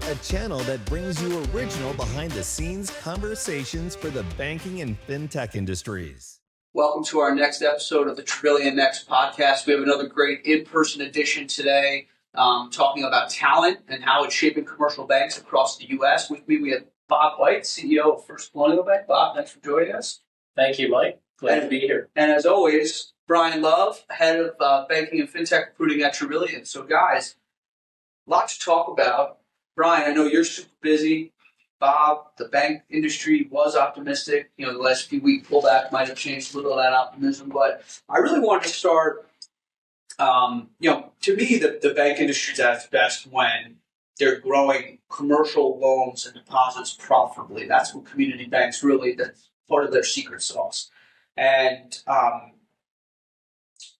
a channel that brings you original behind-the-scenes conversations for the banking and fintech industries. Welcome to our next episode of the Travillian Next podcast. We have another great in-person edition today, talking about talent and how it's shaping commercial banks across the U.S. With me, we have Bob White, CEO of First Colonial Bank. Bob, thanks for joining us. Thank you, Mike. Glad to be here. And as always, Brian Love, head of Banking and Fintech recruiting at Travillian. So, guys, a lot to talk about. Brian, I know you're super busy. Bob, the bank industry was optimistic. The last few week pullback might have changed a little of that optimism. But I really wanted to start, to me, the bank industry is at its best when they're growing commercial loans and deposits profitably. That's what community banks really, that's part of their secret sauce. And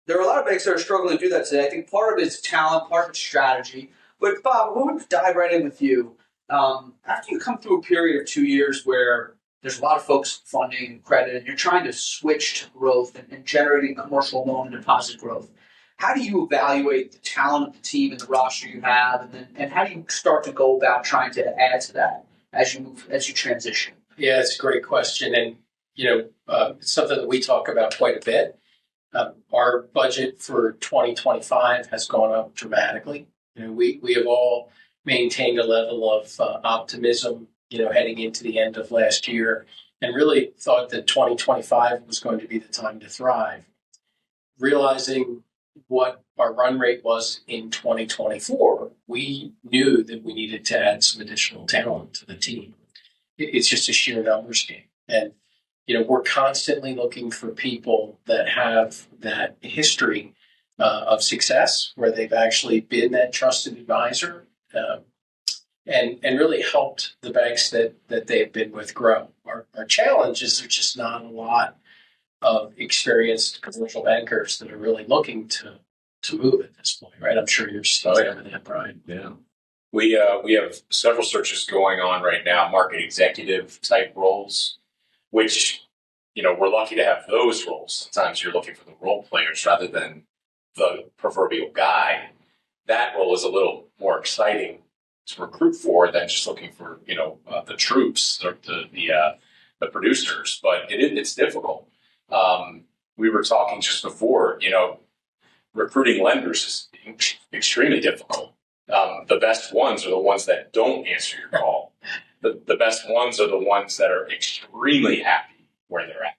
there are a lot of banks that are struggling to do that today. I think part of it's talent, part of it's strategy. But Bob, I want to dive right in with you. After you come through a period of 2 years where there's a lot of folks funding credit and you're trying to switch to growth and generating commercial loan and deposit growth, how do you evaluate the talent of the team and the roster you have, and how do you start to go about trying to add to that as you transition? Yeah, it's a great question, and it's something that we talk about quite a bit. Our budget for 2025 has gone up dramatically. We have all maintained a level of optimism, heading into the end of last year, and really thought that 2025 was going to be the time to thrive. Realizing what our run rate was in 2024, we knew that we needed to add some additional talent to the team. It's just a sheer numbers game. And, we're constantly looking for people that have that history of success, where they've actually been that trusted advisor and really helped the banks that they've been with grow. Our challenge is there's just not a lot of experienced commercial bankers that are really looking to move at this point, right? I'm sure you're still with that, Brian. Yeah. We have several searches going on right now, market executive type roles, which, we're lucky to have those roles. Sometimes you're looking for the role players rather than the proverbial guy. That role is a little more exciting to recruit for than just looking for, the troops, the producers, but it's difficult. We were talking just before, recruiting lenders is extremely difficult. The best ones are the ones that don't answer your call. The best ones are the ones that are extremely happy where they're at.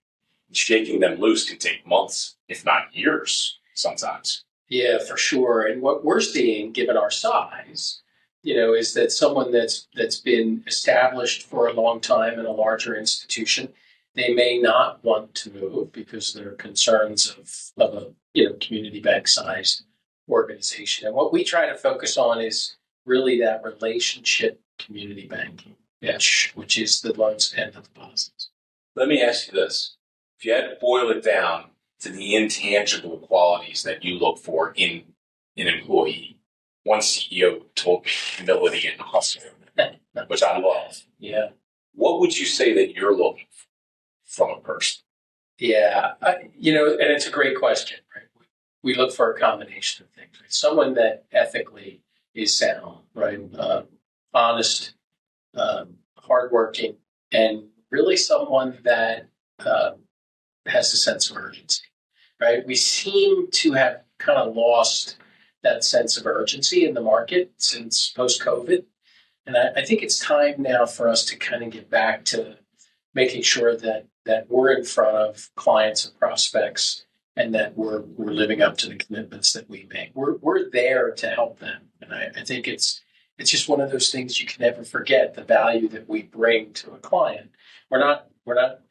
Shaking them loose can take months, if not years, sometimes. Yeah, for sure. And what we're seeing, given our size, is that someone that's been established for a long time in a larger institution, they may not want to move because there are concerns of a community bank-sized organization. And what we try to focus on is really that relationship community banking, which is the loans and the deposits. Let me ask you this. If you had to boil it down to the intangible qualities that you look for in an employee, one CEO told me humility and hustle, which I love. Yeah. What would you say that you're looking for from a person? Yeah, and it's a great question, right? We look for a combination of things. Right? Someone that ethically is sound, right? Honest, hardworking, and really someone that has a sense of urgency, right? We seem to have kind of lost that sense of urgency in the market since post-COVID. And I think it's time now for us to kind of get back to making sure that we're in front of clients and prospects and that we're living up to the commitments that we make. We're there to help them. And I think it's just one of those things you can never forget, the value that we bring to a client. We're not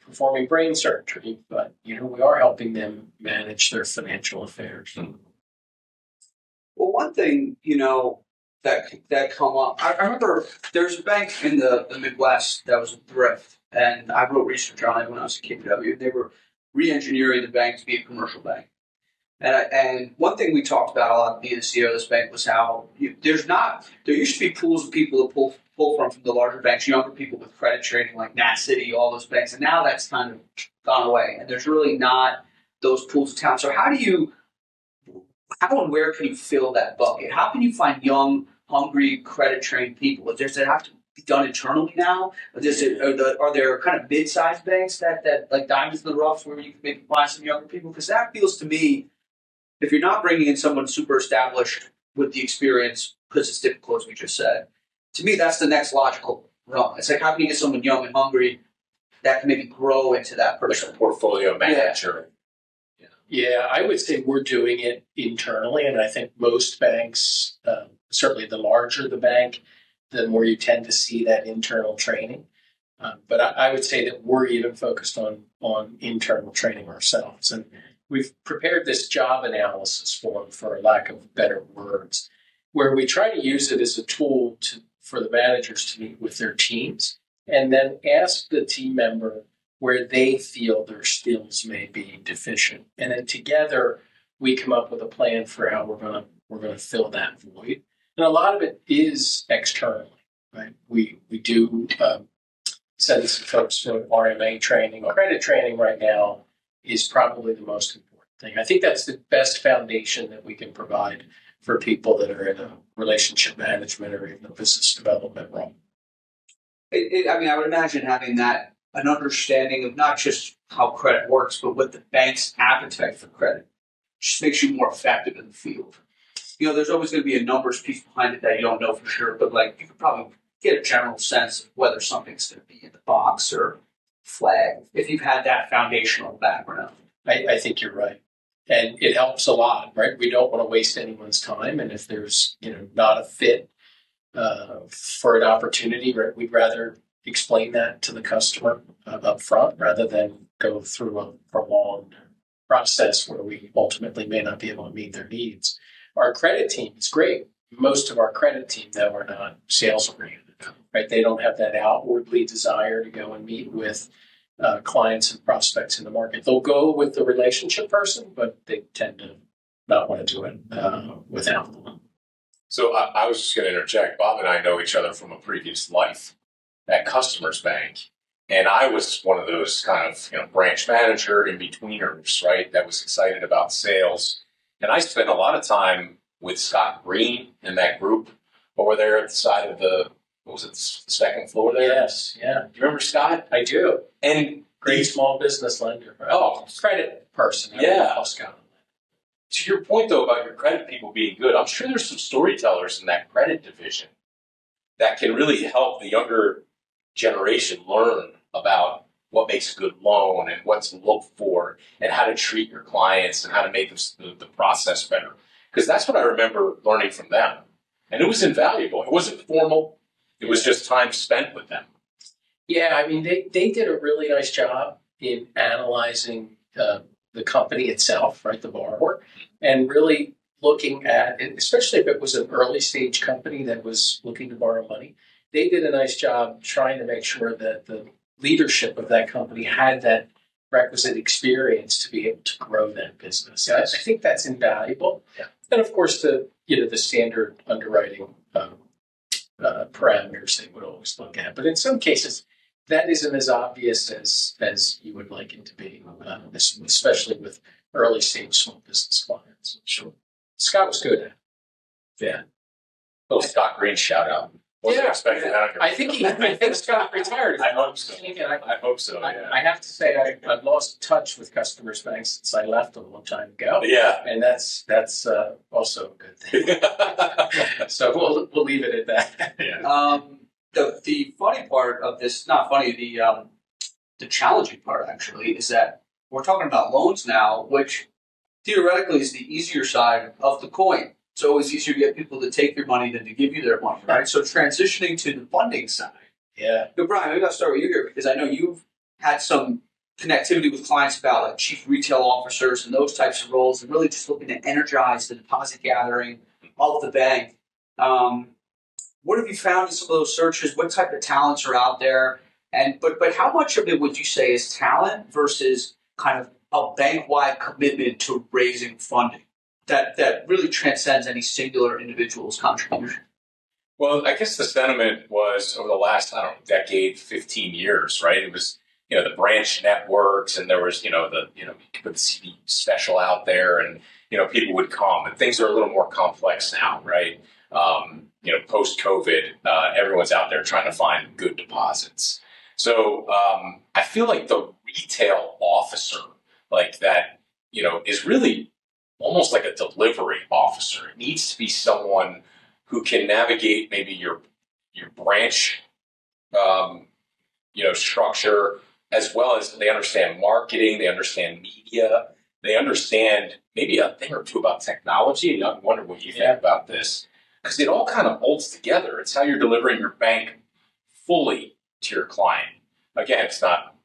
performing brain surgery, but we are helping them manage their financial affairs. Well, one thing that come up, I remember there's a bank in the Midwest that was a thrift, and I wrote research on it when I was at KPW. They were re-engineering the bank to be a commercial bank. And one thing we talked about a lot being the CEO of this bank was how there used to be pools of people to pull from the larger banks, younger people with credit trading like Nat City, all those banks, and now that's kind of gone away. And there's really not those pools of talent. So how and where can you fill that bucket? How can you find young, hungry, credit-trained people? Does it have to be done internally now? Or are there kind of mid-sized banks that like diamonds in the rough where you can maybe find some younger people? Because that feels to me, if you're not bringing in someone super established with the experience, because it's difficult, as we just said, to me, that's the next logical run. It's like, how can you get someone young and hungry that can maybe grow into that person? Like a portfolio manager. Yeah, I would say we're doing it internally, and I think most banks, certainly the larger the bank, the more you tend to see that internal training. But I would say that we're even focused on internal training ourselves. And we've prepared this job analysis form, for lack of better words, where we try to use it as a tool for the managers to meet with their teams and then ask the team member where they feel their skills may be deficient. And then together we come up with a plan for how we're gonna fill that void. And a lot of it is externally, right? We do send some folks for RMA training. Credit training right now is probably the most important thing. I think that's the best foundation that we can provide for people that are in a relationship management or even a business development role. I would imagine having an understanding of not just how credit works, but what the bank's appetite for credit just makes you more effective in the field. There's always going to be a numbers piece behind it that you don't know for sure, but like you could probably get a general sense of whether something's going to be in the box or flag if you've had that foundational background. I think you're right. And it helps a lot, right? We don't want to waste anyone's time. And if there's, not a fit for an opportunity, right, we'd rather explain that to the customer up front rather than go through a prolonged process where we ultimately may not be able to meet their needs. Our credit team is great. Most of our credit team, though, are not sales oriented, right? They don't have that outwardly desire to go and meet with clients and prospects in the market. They'll go with the relationship person, but they tend to not want to do it without them. So I was just going to interject. Bob and I know each other from a previous life at Customers Bank. And I was one of those kind of branch manager in-betweeners, right, that was excited about sales. And I spent a lot of time with Scott Green and that group over there at the side of the second floor there? Yes, yeah. Do you remember Scott? I do. And great small business lender. Right? Oh, credit person. Yeah. Scott. To your point, though, about your credit people being good, I'm sure there's some storytellers in that credit division that can really help the younger generation learn about what makes a good loan and what to look for and how to treat your clients and how to make the process better. Because that's what I remember learning from them. And it was invaluable. It wasn't formal. It was just time spent with them. Yeah, they did a really nice job in analyzing the company itself, right, the borrower, and really looking at, especially if it was an early stage company that was looking to borrow money, they did a nice job trying to make sure that the leadership of that company had that requisite experience to be able to grow that business. Yes. I think that's invaluable. Yeah. And of course, the standard underwriting parameters they would always look at. But in some cases, that isn't as obvious as you would like it to be, especially with early stage small business clients. Sure. Scott was good at it. Yeah. Little Scott Green shout out. Wasn't expecting that. I think Scott retired. I hope so. I hope so. Yeah. I have to say I've lost touch with Customers Bank since I left a long time ago. Yeah, and that's also a good thing. So we'll leave it at that. Yeah. The funny part of this, not funny, the challenging part actually is that we're talking about loans now, which theoretically is the easier side of the coin. It's always easier to get people to take your money than to give you their money, right? So transitioning to the funding side. Yeah. So Brian, maybe I'll start with you here because I know you've had some connectivity with clients about like chief retail officers and those types of roles and really just looking to energize the deposit gathering of the bank. What have you found in some of those searches? What type of talents are out there? But how much of it would you say is talent versus kind of a bank-wide commitment to raising funding that really transcends any singular individual's contribution? Well, I guess the sentiment was over the last, decade, 15 years, right? It was, the branch networks and there was, you could put the CD special out there and, people would come and things are a little more complex now, right? post COVID, everyone's out there trying to find good deposits. So I feel like the retail officer, like that, is really almost like a delivery officer. It needs to be someone who can navigate maybe your branch, structure, as well as they understand marketing, they understand media, they understand maybe a thing or two about technology. And I wonder what you think about this, because it all kind of bolts together. It's how you're delivering your bank fully to your client. Again, it's not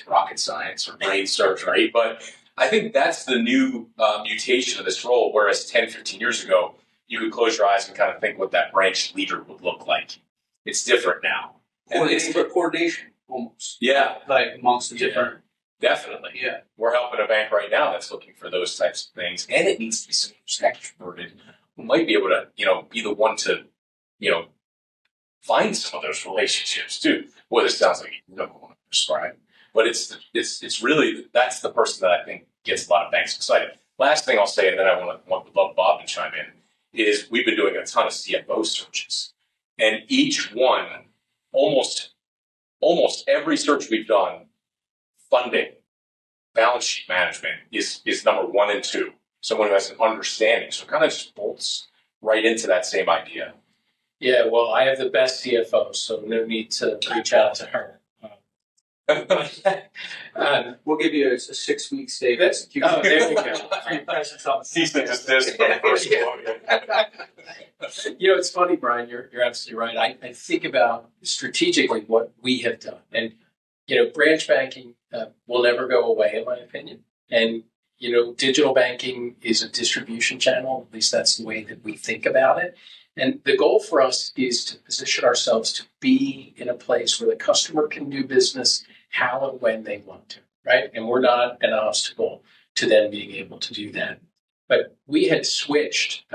rocket science or brain surgery, but I think that's the new mutation of this role, whereas 10, 15 years ago, you could close your eyes and kind of think what that branch leader would look like. It's different now. And it's coordination, almost. Yeah. Like amongst the different. Definitely. Yeah. We're helping a bank right now that's looking for those types of things. And it needs to be someone who's extroverted, who might be able to, be the one to, find some of those relationships too. Boy, this sounds like you don't want to prescribe. But it's really, that's the person that I think gets a lot of banks excited. Last thing I'll say, and then I would love Bob to chime in, is we've been doing a ton of CFO searches. And each one, almost every search we've done, funding, balance sheet management is number 1 and 2. Someone who has an understanding. So it kind of just bolts right into that same idea. Yeah, well, I have the best CFO, so no need to reach out to her. We'll give you a 6-week stay of execution. Oh, there you go. It's funny, Brian. You're absolutely right. I think about strategically what we have done, and branch banking will never go away, in my opinion. And digital banking is a distribution channel. At least that's the way that we think about it. And the goal for us is to position ourselves to be in a place where the customer can do business how and when they want to, right? And we're not an obstacle to them being able to do that. But we had switched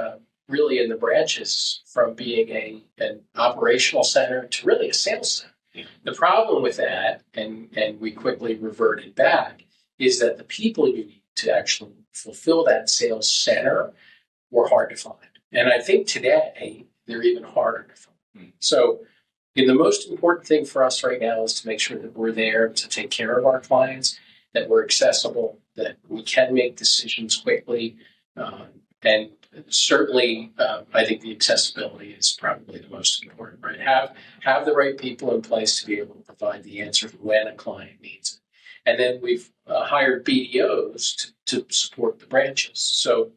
really in the branches from being an operational center to really a sales center. Yeah. The problem with that, and we quickly reverted back, is that the people you need to actually fulfill that sales center were hard to find. And I think today they're even harder to find. So the most important thing for us right now is to make sure that we're there to take care of our clients, that we're accessible, that we can make decisions quickly. And certainly, I think the accessibility is probably the most important, right? Have the right people in place to be able to provide the answer when a client needs it. And then we've hired BDOs to support the branches. So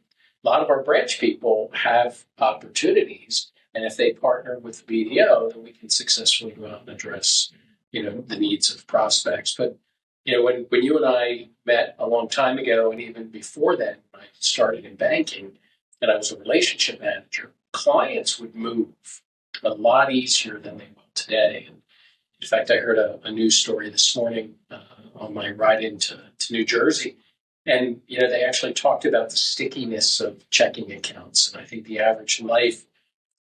a lot of our branch people have opportunities, and if they partner with the BDO, then we can successfully go out and address, the needs of prospects. But, when you and I met a long time ago, and even before then, when I started in banking, and I was a relationship manager, clients would move a lot easier than they will today. And in fact, I heard a news story this morning on my ride into New Jersey. And, they actually talked about the stickiness of checking accounts. And I think the average life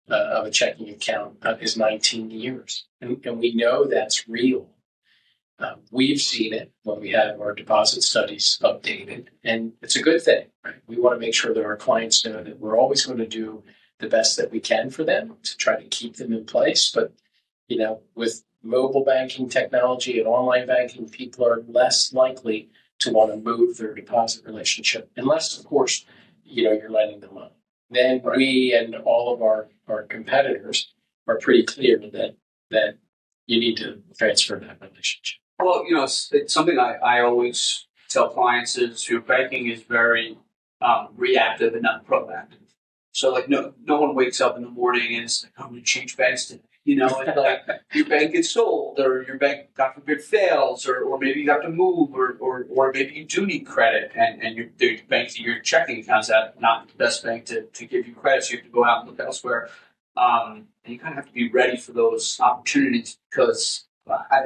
of a checking account is 19 years. And we know that's real. We've seen it when we have our deposit studies updated. And it's a good thing, right? We want to make sure that our clients know that we're always going to do the best that we can for them to try to keep them in place. But, with mobile banking technology and online banking, people are less likely to want to move their deposit relationship, unless, of course, you're lending them money. Then we and all of our competitors are pretty clear that you need to transfer that relationship. Well, it's something I always tell clients is your banking is very reactive and not proactive. So, no one wakes up in the morning and is like, I'm going to change banks today. And your bank gets sold, or your bank, God forbid, fails, or maybe you have to move, or maybe you do need credit, and the bank that you're checking accounts at not the best bank to give you credit, so you have to go out and look elsewhere. And you kind of have to be ready for those opportunities, because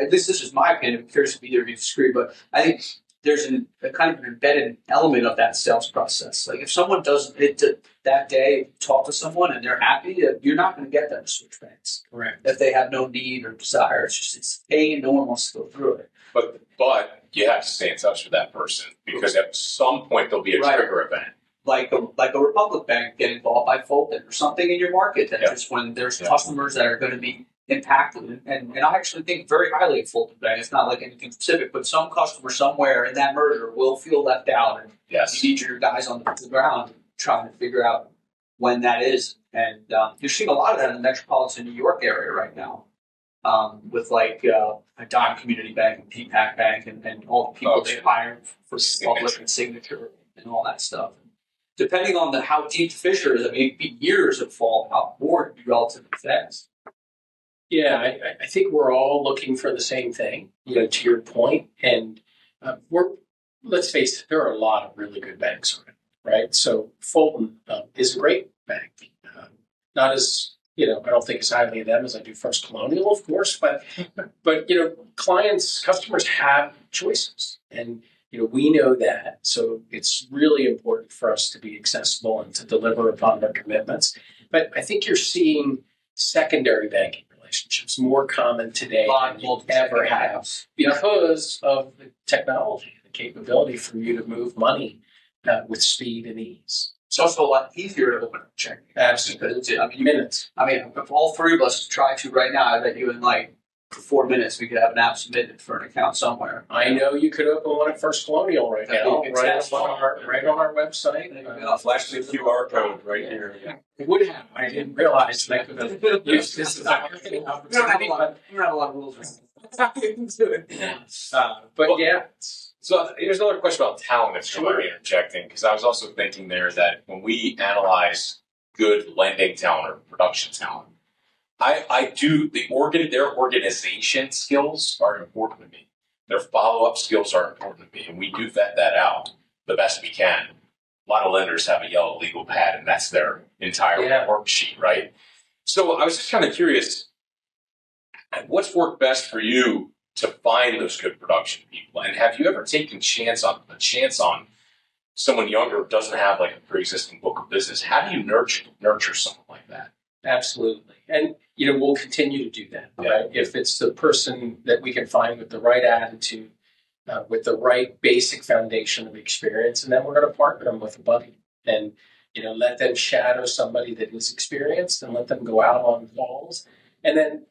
this is just my opinion. I'm curious if either of you disagree, but I think there's a kind of an embedded element of that sales process. Like if someone does it that day, talk to someone and they're happy, you're not going to get them to switch banks. Correct. If they have no need or desire, it's pain. No one wants to go through it. But you have to stay in touch with that person, because at some point there'll be a trigger event. like a Republic Bank getting bought by Fulton or something in your market that just when there's customers that are going to be impacted. And I actually think very highly of Fulton Bank. It's not like anything specific, but some customer somewhere in that merger will feel left out. And you need your guys on the ground trying to figure out when that is. And you're seeing a lot of that in the metropolitan New York area right now. With like a Dime Community Bank and PPAC Bank and all the people they hire for Public and Signature and all that stuff. Depending on how deep the fissure is, I mean, it could be years of fallout, or it could be relatively fast. Yeah, I think we're all looking for the same thing, to your point. And let's face it, there are a lot of really good banks around, right? So Fulton is a great bank. Not as, I don't think as highly of them as I do First Colonial, of course, but customers have choices. And, we know that. So it's really important for us to be accessible and to deliver upon their commitments. But I think you're seeing secondary banking relationships more common today than you ever have because of the technology, the capability for you to move money with speed and ease. It's also a lot easier to open a check. Absolutely. I mean, minutes. I mean, if all three of us try to right now, I bet you in for 4 minutes we could have an app submitted for an account somewhere. I know you could open one at First Colonial right now, right on our website. Flash the QR code right here. Yeah. It would have. I didn't realize that I could have used this as a marketing opportunity. We don't have a lot of rules. But yeah. So here's another question about talent, if you mind me interjecting, because I was also thinking there that when we analyze good lending talent or production talent, their organization skills are important to me. Their follow-up skills are important to me, and we do vet that out the best we can. A lot of lenders have a yellow legal pad, and that's their entire worksheet, right? So I was just kind of curious, what's worked best for you to find those good production people? And have you ever taken a chance on someone younger who doesn't have like a pre-existing book of business? How do you nurture someone like that? Absolutely. And, we'll continue to do that, right? If it's the person that we can find with the right attitude, with the right basic foundation of experience, and then we're going to partner them with a buddy and, let them shadow somebody that is experienced and let them go out on calls. And then,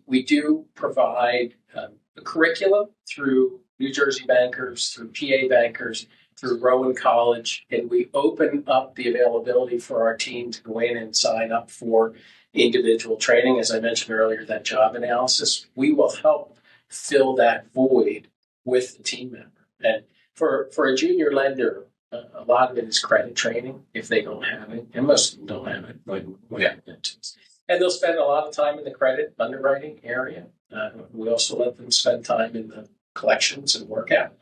we do provide a curriculum through New Jersey bankers, through PA bankers, through Rowan College, and we open up the availability for our team to go in and sign up for individual training. As I mentioned earlier, that job analysis, we will help fill that void with the team member. And for a junior lender, a lot of it is credit training if they don't have it, and most of them don't have it when and they'll spend a lot of time in the credit underwriting area. We also let them spend time in the collections and workout,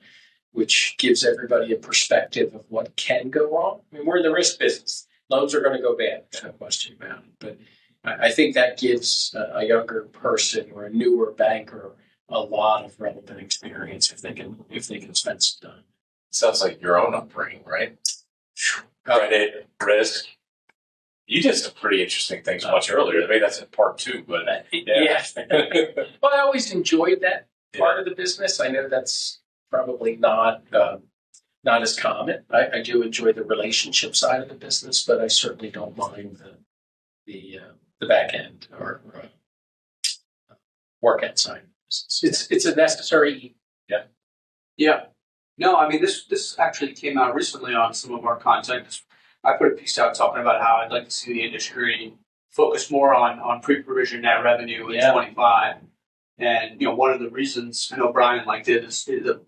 which gives everybody a perspective of what can go wrong. I mean, we're in the risk business. Loans are going to go bad. There's no question about it. But I think that gives a younger person or a newer banker a lot of relevant experience if they can spend some time. Sounds like your own upbringing, right? Credit, risk. You did some pretty interesting things much earlier. Maybe that's in part 2, but yeah. Well, I always enjoyed that part of the business. I know that's probably not as common. I do enjoy the relationship side of the business, but I certainly don't mind the back end or work end side of the business. It's a necessary. Yeah. No, I mean this actually came out recently on some of our content. I put a piece out talking about how I'd like to see the industry focus more on pre-provision net revenue in 25. And, one of the reasons I know Brian liked it is the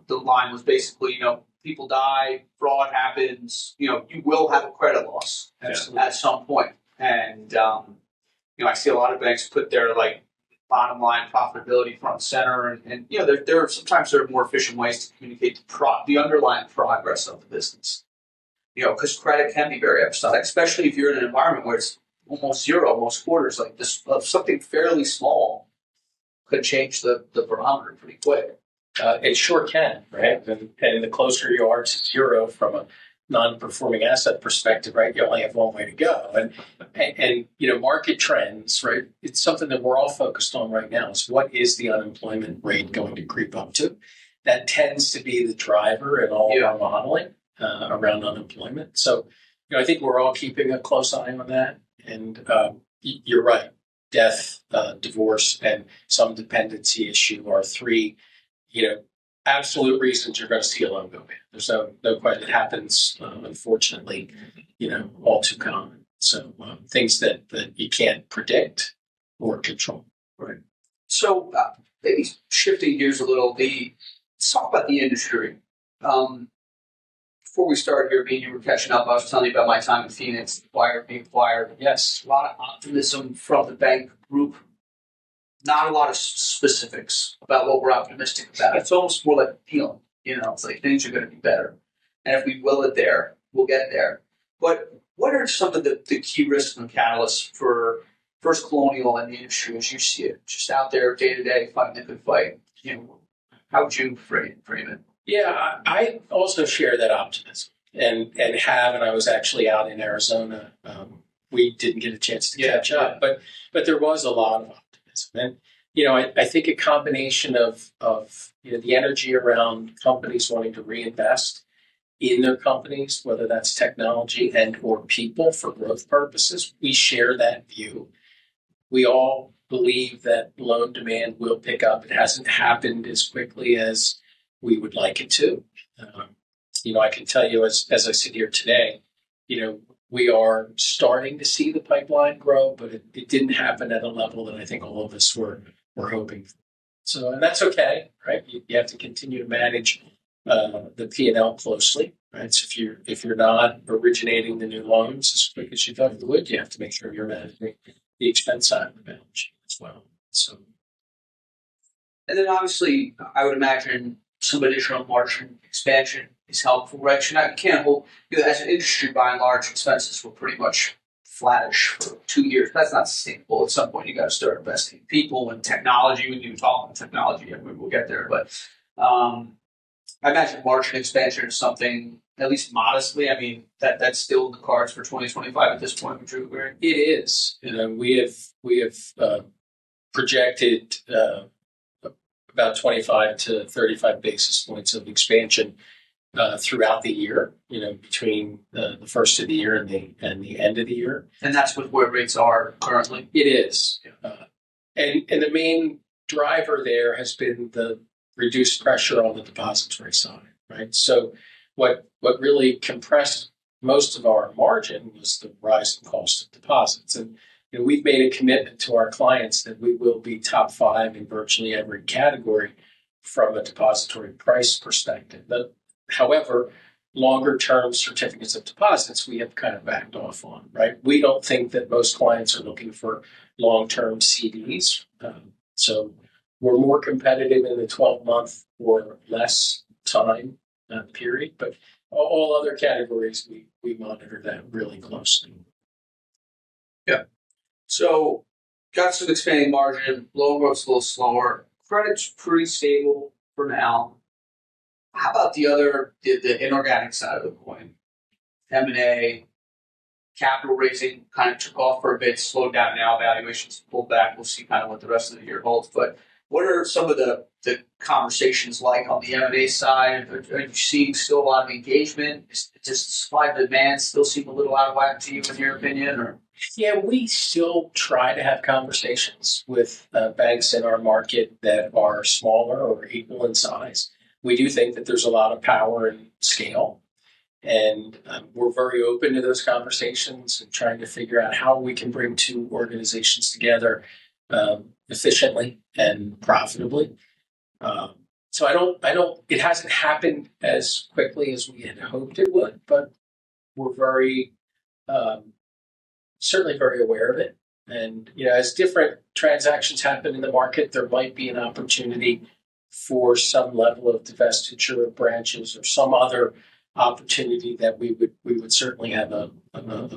line was basically, people die, fraud happens, you will have a credit loss at some point. And, I see a lot of banks put their bottom line profitability front and center. And there are sometimes more efficient ways to communicate the underlying progress of the business. Because credit can be very episodic, especially if you're in an environment where it's almost zero, most quarters like this, of something fairly small could change the barometer pretty quick. It sure can, right? And the closer you are to zero from a non-performing asset perspective, right, you only have one way to go. And market trends, right, it's something that we're all focused on right now is what is the unemployment rate going to creep up to? That tends to be the driver in all of our modeling. around unemployment. So, I think we're all keeping a close eye on that. And you're right. Death, divorce, and some dependency issue are three, absolute reasons you're going to see a loan go bad. There's no question. It happens, unfortunately, all too common. So things that you can't predict or control. Right. So maybe shifting gears a little, let's talk about the industry. Before we start here, you were catching up. I was telling you about my time in Phoenix, being acquired. Yes, a lot of optimism from the bank group. Not a lot of specifics about what we're optimistic about. It's almost more like a feeling. It's like things are going to be better. And if we will it there, we'll get there. But what are some of the key risks and catalysts for First Colonial and the industry as you see it? Just out there day to day fighting a good fight. How would you frame it? Yeah, I also share that optimism and I was actually out in Arizona. We didn't get a chance to catch up, but there was a lot of optimism. And, I think a combination of the energy around companies wanting to reinvest in their companies, whether that's technology and or people for growth purposes, we share that view. We all believe that loan demand will pick up. It hasn't happened as quickly as we would like it to. I can tell you as I sit here today, we are starting to see the pipeline grow, but it didn't happen at a level that I think all of us were hoping for. So, and that's okay, right? You have to continue to manage the P&L closely, right? So if you're not originating the new loans as quick as you thought you would, you have to make sure you're managing the expense side of the balance sheet as well. So, and then obviously, I would imagine some additional margin expansion is helpful, right? You can't hold, as an industry, by and large, expenses were pretty much flattish for 2 years. That's not sustainable. At some point, you got to start investing in people and technology. When you talk about technology, we'll get there. But I imagine margin expansion is something, at least modestly. I mean, that's still in the cards for 2025 at this point. Would you agree? It is. We have projected about 25 to 35 basis points of expansion throughout the year, between the first of the year and the end of the year. And that's where rates are currently? It is. And the main driver there has been the reduced pressure on the depository side, right? So what really compressed most of our margin was the rising cost of deposits. And we've made a commitment to our clients that we will be top 5 in virtually every category from a depository price perspective. However, longer-term certificates of deposits, we have kind of backed off on, right? We don't think that most clients are looking for long-term CDs. So we're more competitive in the 12-month or less time period. But all other categories, we monitor that really closely. Yeah. So got some expanding margin. Loan growth's a little slower. Credit's pretty stable for now. How about the inorganic side of the coin? M&A, capital raising kind of took off for a bit, slowed down now, valuations pulled back. We'll see kind of what the rest of the year holds. But what are some of the conversations like on the M&A side? Are you seeing still a lot of engagement? Is just supply and demand still seem a little out of whack to you, in your opinion? Or? Yeah, we still try to have conversations with banks in our market that are smaller or equal in size. We do think that there's a lot of power and scale, and we're very open to those conversations and trying to figure out how we can bring two organizations together efficiently and profitably. So it hasn't happened as quickly as we had hoped it would, but we're certainly very aware of it. And, as different transactions happen in the market, there might be an opportunity for some level of divestiture of branches or some other opportunity that we would certainly have a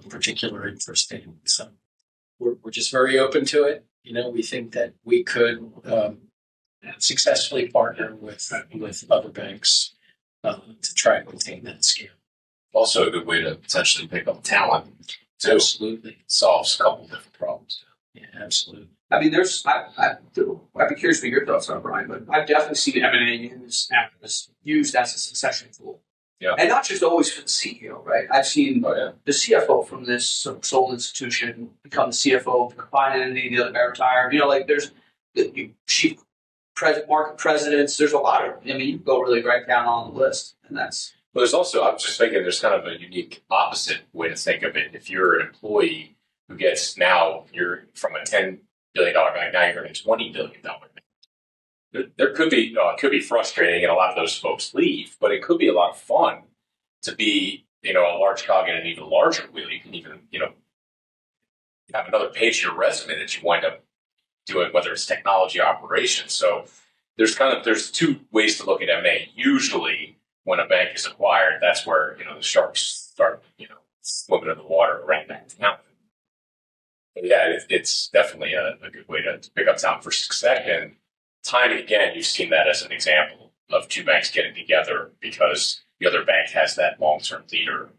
particular interest in. So we're just very open to it. We think that we could successfully partner with other banks to try to maintain that scale. Also a good way to potentially pick up talent. Too. Absolutely. Solves a couple different problems. Yeah, absolutely. I mean, I'd be curious what your thoughts are, Brian, but I've definitely seen M&A used as a succession tool. Yeah. And not just always for the CEO, right? I've seen the CFO from this sole institution become the CFO of a combined entity, the other retire. Like there's the chief market presidents. There's a lot of, you go really right down on the list, and that's. But there's also, I'm just thinking, there's kind of a unique opposite way to think of it. If you're an employee who gets you're from a $10 billion bank, now you're in a $20 billion bank. There could be, it could be frustrating, and a lot of those folks leave, but it could be a lot of fun to be, a large cog in an even larger wheel. You can even, have another page of your resume that you wind up doing, whether it's technology operations. So there's two ways to look at M&A. Usually, when a bank is acquired, that's where, the sharks start, swimming in the water around that town. But yeah, it's definitely a good way to pick up talent for success. And time and again, you've seen that as an example of two banks getting together because the other bank has that long-term leader,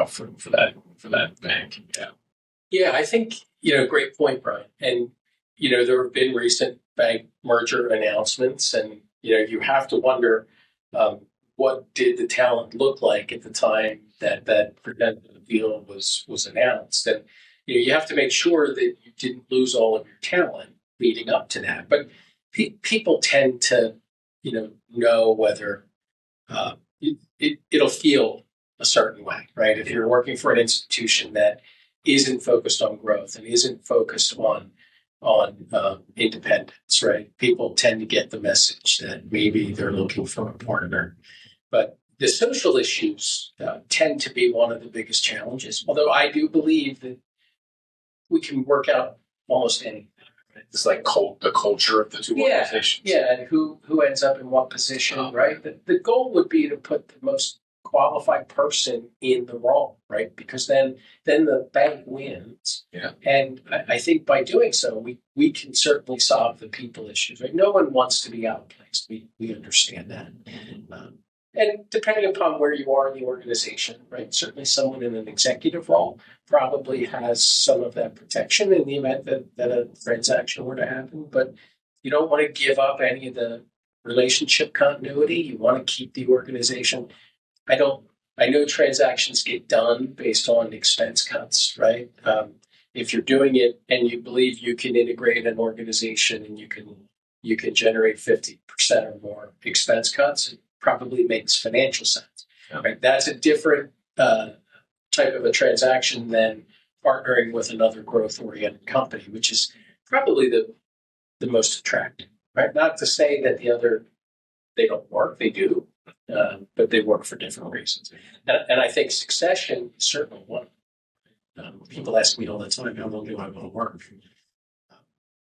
for that bank. Yeah. Yeah, I think, great point, Brian. And, there have been recent bank merger announcements, and, you have to wonder, what did the talent look like at the time that deal was announced? And you have to make sure that you didn't lose all of your talent leading up to that. But people tend to, know whether it'll feel a certain way, right? If you're working for an institution that isn't focused on growth and isn't focused on independence, right? People tend to get the message that maybe they're looking for a partner. But the social issues tend to be one of the biggest challenges, although I do believe that we can work out almost anything. Right? It's like the culture of the two organizations. Yeah, and who ends up in what position, right? The goal would be to put the most qualified person in the role, right? Because then the bank wins. Yeah. And I think by doing so, we can certainly solve the people issues, right? No one wants to be outplaced. We understand that. And depending upon where you are in the organization, right? Certainly someone in an executive role probably has some of that protection in the event that a transaction were to happen. But you don't want to give up any of the relationship continuity. You want to keep the organization. I know transactions get done based on expense cuts, right? If you're doing it and you believe you can integrate an organization and you can generate 50% or more expense cuts, it probably makes financial sense, right? That's a different type of a transaction than partnering with another growth-oriented company, which is probably the most attractive, right? Not to say that they don't work, they do. But they work for different reasons. And I think succession is certainly one. People ask me all the time, how long do I want to work?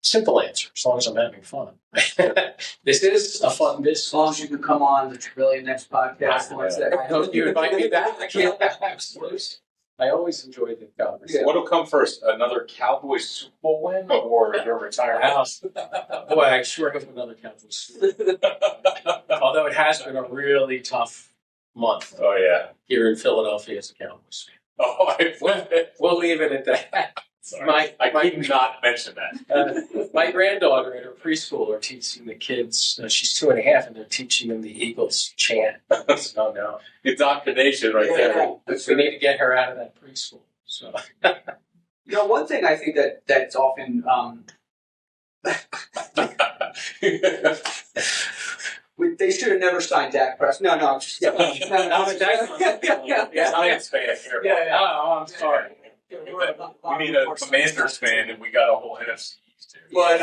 Simple answer, as long as I'm having fun. This is a fun business. As long as you can come on the Travillian Next podcast. I hope you invite me back. Absolutely. I always enjoy the conversation. What'll come first, another Cowboys Super Bowl win or your retirement? Boy, I sure hope another Cowboys Super Bowl. Although it has been a really tough month. Oh, yeah. Here in Philadelphia as a Cowboys fan. Oh, We'll leave it at that. Sorry. I could not mention that. My granddaughter at her preschool are teaching the kids, she's 2.5, and they're teaching them the Eagles chant. Oh, no. Indoctrination right there. We need to get her out of that preschool. So, one thing I think that's often they should have never signed Dak Prescott. No, I'm just Science fan here. Oh, I'm sorry. We need a Commanders fan, and we got a whole NFC. But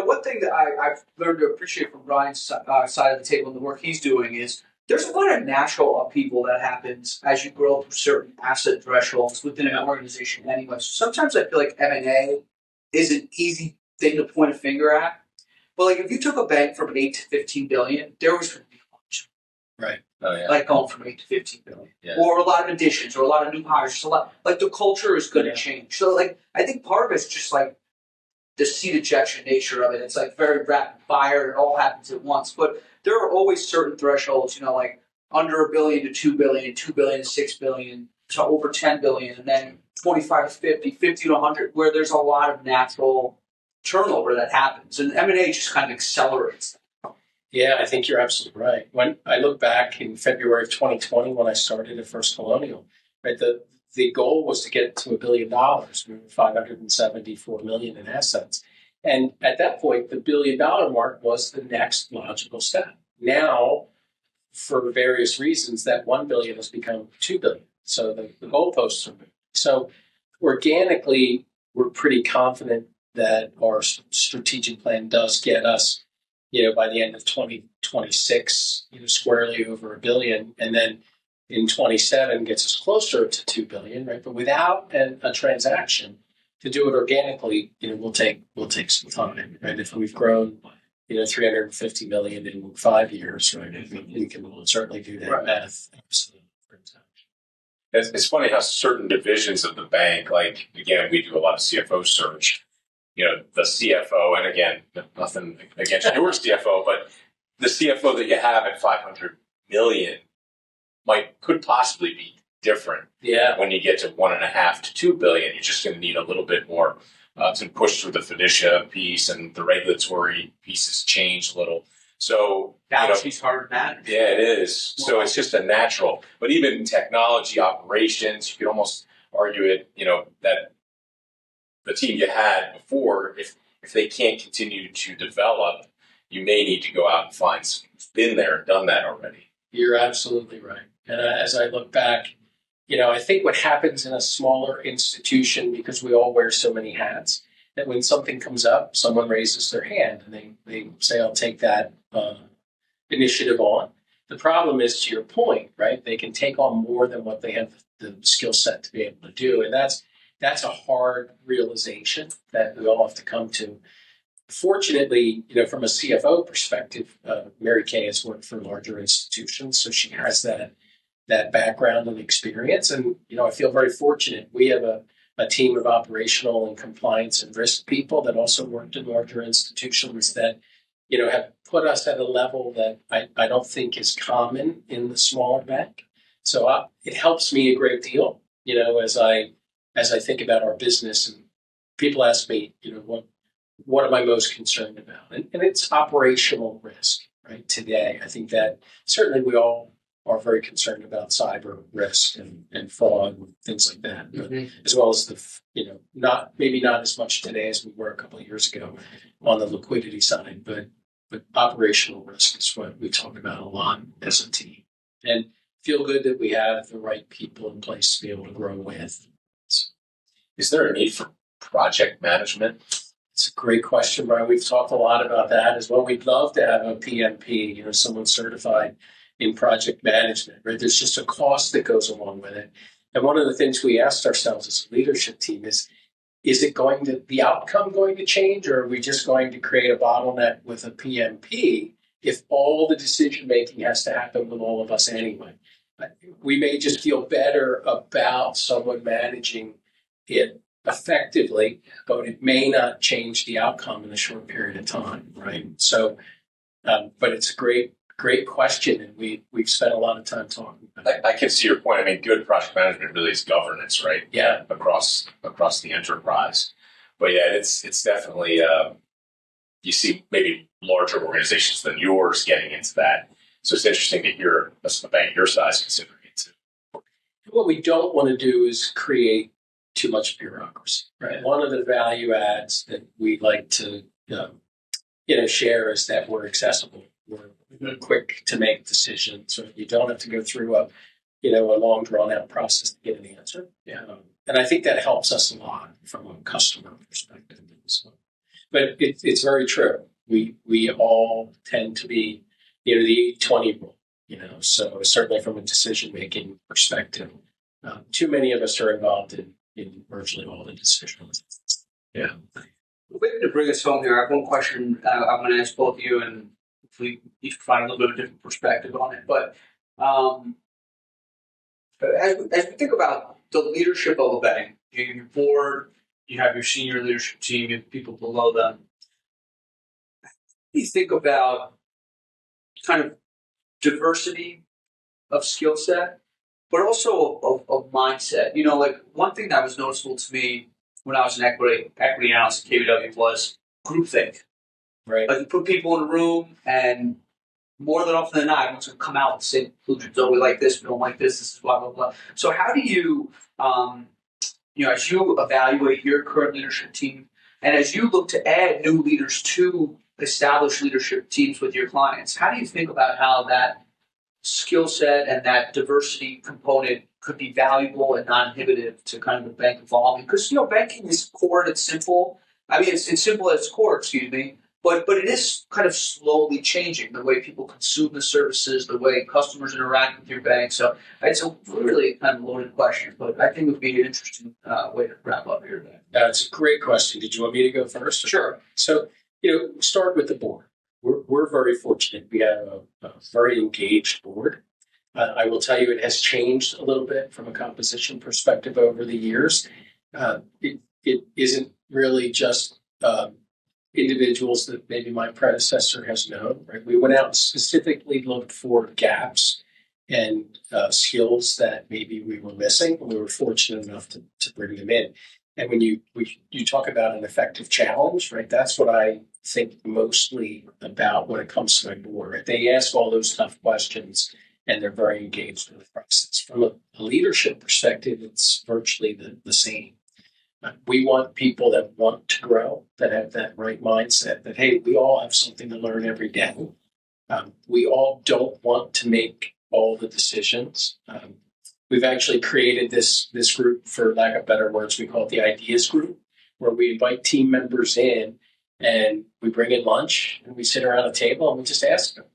one thing that I've learned to appreciate from Brian's side of the table and the work he's doing is there's a lot of natural upheaval that happens as you grow through certain asset thresholds within an organization anyway. So sometimes I feel like M&A is an easy thing to point a finger at. But like if you took a bank from 8 to 15 billion, there was going to be a bunch. Right. Oh, yeah. Like going from 8 to 15 billion. Yeah. Or a lot of additions or a lot of new hires. Just a lot, like the culture is going to change. So like I think part of it's just like the seed ejection nature of it. It's like very rapid fire. It all happens at once. But there are always certain thresholds, like under $1 billion to $2 billion, $2 billion to $6 billion, to over $10 billion, and then 25 to 50, 50 to 100, where there's a lot of natural turnover that happens. And M&A just kind of accelerates that. Yeah, I think you're absolutely right. When I look back in February of 2020, when I started at First Colonial, right, the goal was to get to $1 billion. We were 574 million in assets, and at that point, the $1 billion mark was the next logical step. Now, for various reasons, that 1 billion has become 2 billion. So the goalposts are moving. So organically, we're pretty confident that our strategic plan does get us, by the end of 2026, squarely over $1 billion, and then in 27 gets us closer to 2 billion, right? But without a transaction, to do it organically, we'll take some time, right? If we've grown, 350 million in 5 years, right? We can certainly do that math. Absolutely. It's funny how certain divisions of the bank, like, again, we do a lot of CFO search. The CFO, and again, nothing against your CFO, but the CFO that you have at 500 million could possibly be different. Yeah. When you get to 1.5 to 2 billion, you're just going to need a little bit more to push through the fiducia piece, and the regulatory pieces change a little. So she's hard to manage. Yeah, it is. So it's just a natural. But even technology operations, you could almost argue it. That the team you had before, if they can't continue to develop, you may need to go out and find some who's been there and done that already. You're absolutely right. And as I look back, I think what happens in a smaller institution, because we all wear so many hats, that when something comes up, someone raises their hand and they say, I'll take that initiative on. The problem is, to your point, right? They can take on more than what they have the skill set to be able to do. And that's a hard realization that we all have to come to. Fortunately, from a CFO perspective, Mary Kay has worked for larger institutions, so she has that background and experience. And, I feel very fortunate. We have a team of operational and compliance and risk people that also worked in larger institutions that, have put us at a level that I don't think is common in the smaller bank. So it helps me a great deal, as I think about our business. And people ask me, what am I most concerned about? And it's operational risk, right? Today, I think that certainly we all are very concerned about cyber risk and fraud and things like that, as well as not as much today as we were a couple of years ago on the liquidity side, but operational risk is what we talk about a lot as a team, and feel good that we have the right people in place to be able to grow with. So, is there a need for project management? It's a great question, Brian. We've talked a lot about that as well. We'd love to have a PMP, someone certified in project management, right? There's just a cost that goes along with it. And one of the things we asked ourselves as a leadership team is the outcome going to change, or are we just going to create a bottleneck with a PMP if all the decision making has to happen with all of us anyway? We may just feel better about someone managing it effectively, but it may not change the outcome in a short period of time, right? So, but it's a great question, and we've spent a lot of time talking about it. I can see your point. I mean, good project management really is governance, right? Yeah, across the enterprise. But yeah, it's definitely you see maybe larger organizations than yours getting into that. So it's interesting to hear a bank your size considering it too. What we don't want to do is create too much bureaucracy, right? One of the value adds that we like to share is that we're accessible. We're quick to make decisions, so you don't have to go through a long drawn out process to get an answer. And I think that helps us a lot from a customer perspective. So, but it's very true. We all tend to be the 80-20 rule. So certainly from a decision making perspective, too many of us are involved in virtually all the decisions. Yeah. Maybe to bring us home here, I have one question I'm going to ask both of you, and hopefully each provide a little bit of a different perspective on it. But as we think about the leadership of a bank, you have your board, you have your senior leadership team, you have people below them. You think about kind of diversity of skill set, but also of mindset. Like one thing that was noticeable to me when I was an equity analyst at KBW was groupthink. Right. Like you put people in a room and more than often than not, everyone's going to come out with the same conclusions. Oh, we like this, we don't like this, this is blah, blah, blah. So how do you, as you evaluate your current leadership team, and as you look to add new leaders to established leadership teams with your clients, how do you think about how that skill set and that diversity component could be valuable and non-inhibitive to kind of the bank evolving? Because, banking is core and it's simple. I mean, it's simple at its core, excuse me, but it is kind of slowly changing the way people consume the services, the way customers interact with your bank. So it's a really kind of loaded question, but I think it would be an interesting way to wrap up here today. That's a great question. Did you want me to go first? Sure. So, start with the board. We're very fortunate. We have a very engaged board. I will tell you it has changed a little bit from a composition perspective over the years. It isn't really just individuals that maybe my predecessor has known. Right? We went out and specifically looked for gaps and skills that maybe we were missing. We were fortunate enough to bring them in. And when you talk about an effective challenge, right? That's what I think mostly about when it comes to my board. Right? They ask all those tough questions, and they're very engaged in the process. From a leadership perspective, it's virtually the same. We want people that want to grow, that have that right mindset, that, hey, we all have something to learn every day. We all don't want to make all the decisions. We've actually created this group, for lack of better words, we call it the Ideas Group, where we invite team members in and we bring in lunch and we sit around a table and we just ask them,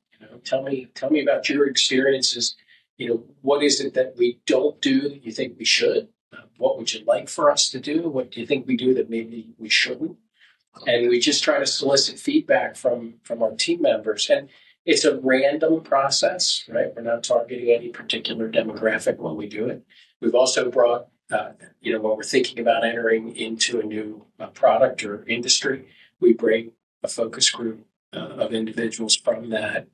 tell me about your experiences. What is it that we don't do that you think we should? What would you like for us to do? What do you think we do that maybe we shouldn't? And we just try to solicit feedback from our team members. And it's a random process, right? We're not targeting any particular demographic when we do it. We've also brought, when we're thinking about entering into a new product or industry, we bring a focus group of individuals from that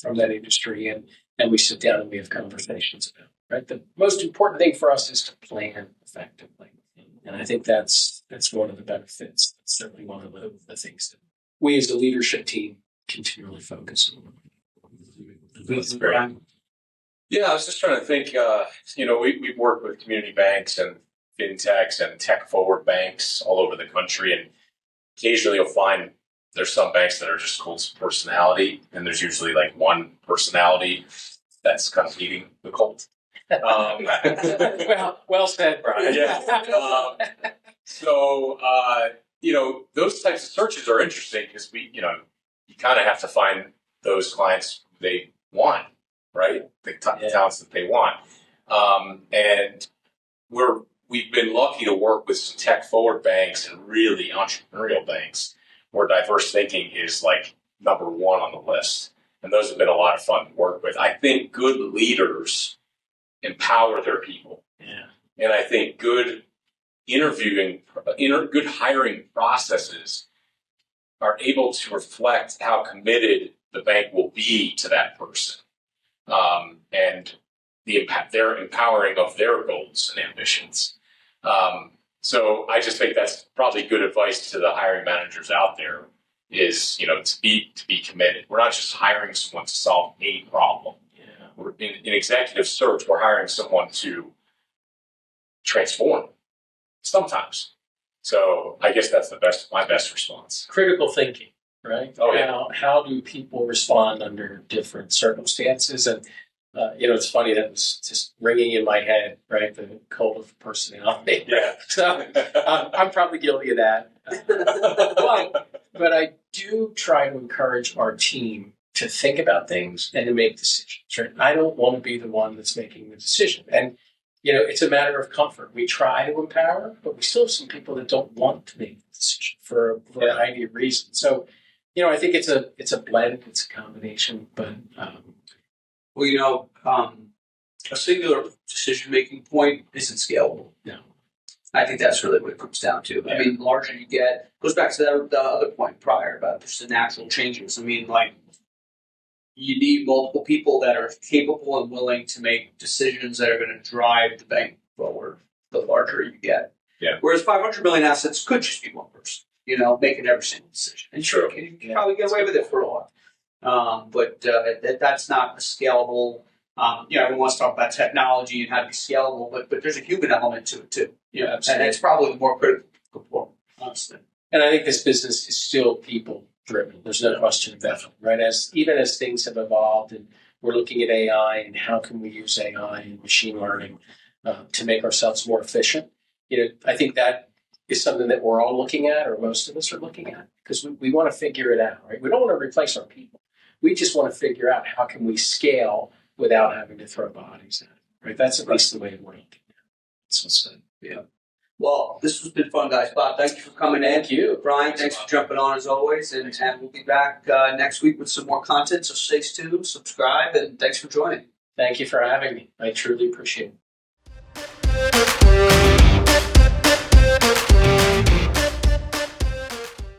industry, and we sit down and we have conversations about it, right? The most important thing for us is to plan effectively, and I think that's one of the benefits. It's certainly one of the things that we as a leadership team continually focus on. That's great. Yeah, I was just trying to think. We've worked with community banks and fintechs and tech-forward banks all over the country, and occasionally you'll find there's some banks that are just cult personality, and there's usually like one personality that's kind of leading the cult. Well said, Brian. Yeah. Those types of searches are interesting because you kind of have to find those clients they want, right? The talents that they want. And we've been lucky to work with some tech-forward banks and really entrepreneurial banks where diverse thinking is like number one on the list. And those have been a lot of fun to work with. I think good leaders empower their people. Yeah. And I think good good hiring processes are able to reflect how committed the bank will be to that person. And their empowering of their goals and ambitions. So I just think that's probably good advice to the hiring managers out there is, to be committed. We're not just hiring someone to solve a problem. Yeah. We're in executive search, we're hiring someone to transform sometimes. So I guess that's my best response. Critical thinking, right? Oh, yeah. How do people respond under different circumstances? And it's funny, that was just ringing in my head, right? The cult of personality. Yeah. So I'm probably guilty of that. But I do try to encourage our team to think about things and to make decisions, right? I don't want to be the one that's making the decision. And, it's a matter of comfort. We try to empower, but we still have some people that don't want to make the decision for a variety of reasons. So, I think it's a blend, it's a combination, but a singular decision-making point isn't scalable. No. I think that's really what it comes down to. Yeah. I mean, the larger you get, goes back to the other point prior about just the natural changes. I mean, you need multiple people that are capable and willing to make decisions that are going to drive the bank forward the larger you get. Yeah. Whereas 500 million assets could just be one person, making every single decision. And True. you can probably get away with it for a while. but that's not a scalable. Everyone wants to talk about technology and how to be scalable, but there's a human element to it too. Yeah, And it's probably the more critical component, honestly. And I think this business is still people driven. There's no question of that, right? Even as things have evolved and we're looking at AI and how can we use AI and machine learning to make ourselves more efficient. I think that is something that we're all looking at, or most of us are looking at, because we want to figure it out, right? We don't want to replace our people. We just want to figure out how can we scale without having to throw bodies at it, right? That's at least the way we're looking at it. That's what's said. Yeah. Well, this has been fun, guys. Bob, thank you for coming in. Thank you. Brian, thanks for jumping on as always. And we'll be back next week with some more content. So stay tuned, subscribe, and thanks for joining. Thank you for having me. I truly appreciate it.